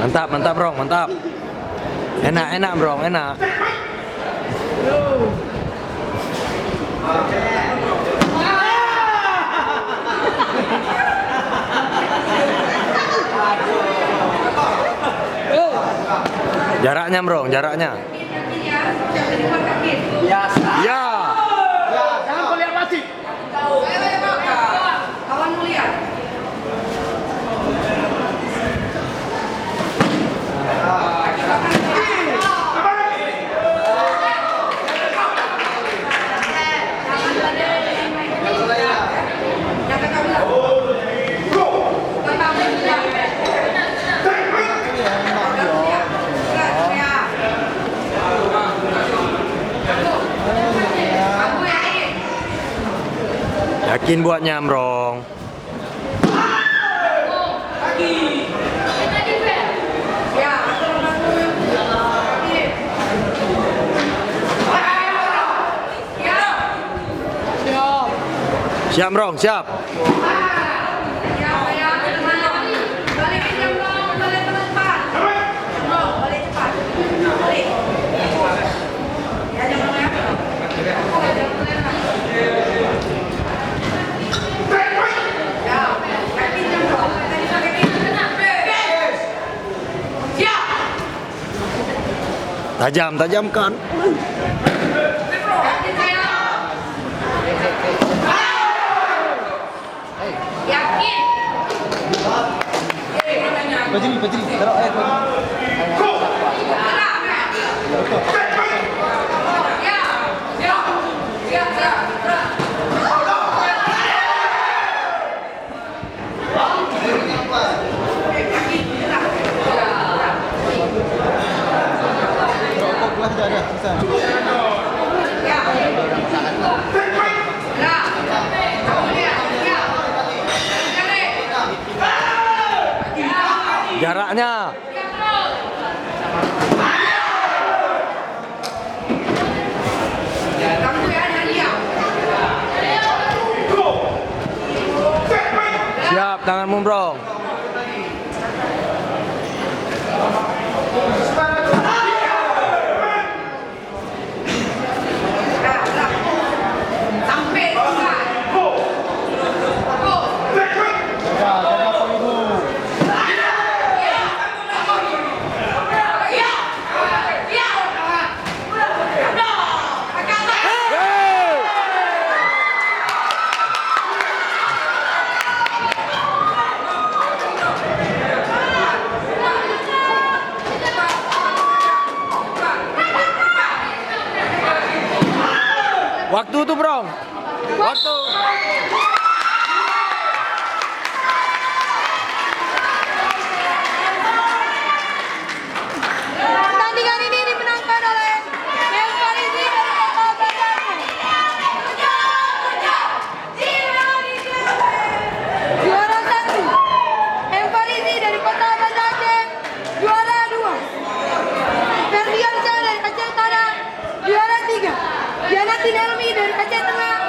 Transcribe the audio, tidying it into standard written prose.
Mantap, mantap bro, mantap. Enak, enak bro, enak. Jaraknya bro, jaraknya. Ya. Ya, jangan kau lihat masih. Kawan mulia. Yakin buat nyamrong. Siap bro, siap. Tajam, tajamkan. Bajiri, taruh air. Jaraknya. Siap, tanganmu bro. Waktu tuh bro. Waktu. Pertandingan ini dimenangkan oleh El Farizi dari Kota Banjarmasin. Juara 1 El Farizi dari Kota Banjarmasin. Juara 2 Ferdian Syah dari Aceh Utara. Juara 3 Janatin Elmi dari Aceh Tengah.